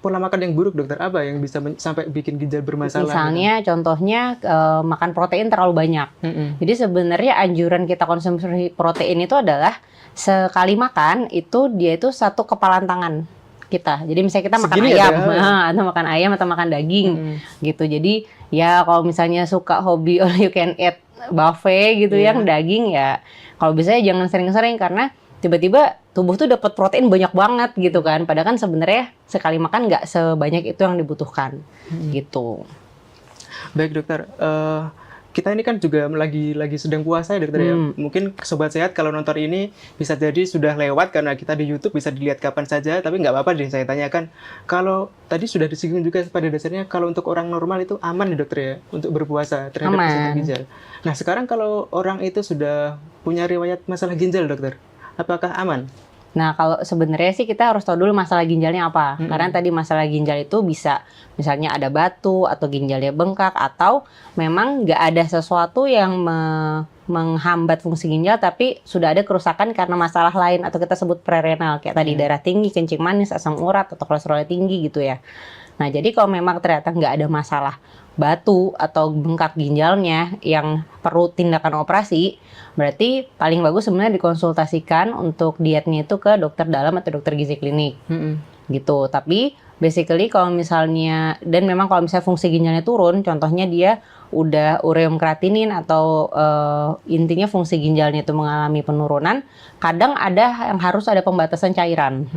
pola makan yang buruk dokter? Apa yang bisa sampai bikin ginjal bermasalah? Misalnya contohnya makan protein terlalu banyak. Jadi sebenarnya anjuran kita konsumsi protein itu adalah sekali makan itu dia itu 1 kepalan tangan kita. Jadi misalnya kita makan Segini ayam, ya? atau makan ayam atau makan daging gitu. Jadi ya kalau misalnya suka hobi all you can eat buffet gitu yang daging ya, kalau bisa ya jangan sering-sering karena tiba-tiba tubuh tuh dapat protein banyak banget gitu kan. Padahal kan sebenarnya sekali makan nggak sebanyak itu yang dibutuhkan gitu. Baik dokter, kita ini kan juga lagi sedang puasa ya dokter ya. Mungkin sobat sehat kalau nonton ini bisa jadi sudah lewat karena kita di YouTube bisa dilihat kapan saja. Tapi nggak apa-apa deh saya tanyakan. Kalau tadi sudah disinggung juga pada dasarnya kalau untuk orang normal itu aman ya dokter ya untuk berpuasa terhadap kesehatan ginjal. Nah sekarang kalau orang itu sudah punya riwayat masalah ginjal dokter, apakah aman? Nah, kalau sebenarnya sih kita harus tahu dulu masalah ginjalnya apa. Karena tadi masalah ginjal itu bisa misalnya ada batu atau ginjalnya bengkak atau memang nggak ada sesuatu yang menghambat fungsi ginjal tapi sudah ada kerusakan karena masalah lain atau kita sebut prerenal kayak tadi darah tinggi, kencing manis, asam urat atau kolesterol tinggi gitu ya. Nah, jadi kalau memang ternyata nggak ada masalah batu atau bengkak ginjalnya yang perlu tindakan operasi, berarti paling bagus sebenarnya dikonsultasikan untuk dietnya itu ke dokter dalam atau dokter gizi klinik. Gitu. Tapi basically kalau misalnya, dan memang kalau misalnya fungsi ginjalnya turun, contohnya dia udah ureum kreatinin atau intinya fungsi ginjalnya itu mengalami penurunan, kadang ada yang harus ada pembatasan cairan.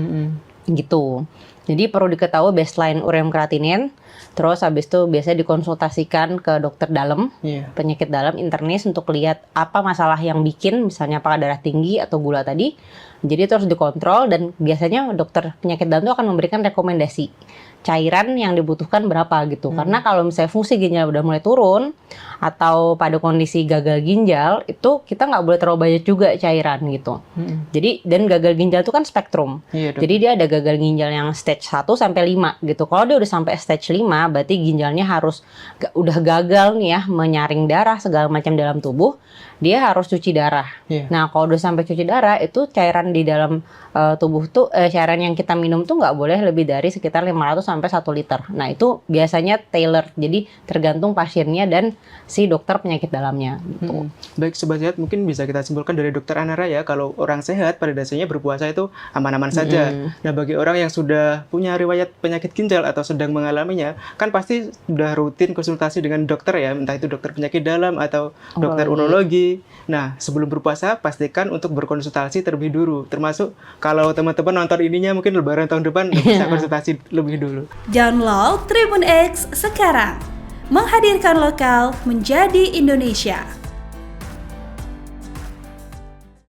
Gitu. Jadi perlu diketahui baseline ureum kreatinin, terus habis itu biasanya dikonsultasikan ke dokter dalam, penyakit dalam internis untuk lihat apa masalah yang bikin, misalnya apakah darah tinggi atau gula tadi. Jadi itu harus dikontrol dan biasanya dokter penyakit dalam itu akan memberikan rekomendasi cairan yang dibutuhkan berapa gitu. Karena kalau misalnya fungsi ginjal udah mulai turun atau pada kondisi gagal ginjal itu kita nggak boleh terlalu banyak juga cairan gitu. Jadi dan gagal ginjal itu kan spektrum. Jadi dia ada gagal ginjal yang stage 1 sampai 5 gitu. Kalau dia udah sampai stage 5 berarti ginjalnya harus udah gagal nih ya menyaring darah segala macam dalam tubuh. Dia harus cuci darah. Nah, kalau udah sampai cuci darah itu cairan di dalam tubuh tuh cairan yang kita minum tuh nggak boleh lebih dari sekitar 500 sampai 1 liter. Nah, itu biasanya tailored. Jadi tergantung pasiennya dan si dokter penyakit dalamnya gitu. Baik sobat sehat, mungkin bisa kita simpulkan dari dokter Anara ya, kalau orang sehat pada dasarnya berpuasa itu aman-aman saja. Nah, bagi orang yang sudah punya riwayat penyakit ginjal atau sedang mengalaminya, kan pasti sudah rutin konsultasi dengan dokter ya, entah itu dokter penyakit dalam atau dokter urologi. Nah, sebelum berpuasa pastikan untuk berkonsultasi terlebih dulu. Termasuk kalau teman-teman nonton ininya mungkin lebaran tahun depan bisa konsultasi lebih dulu. Download Tribun X sekarang. Menghadirkan lokal menjadi Indonesia.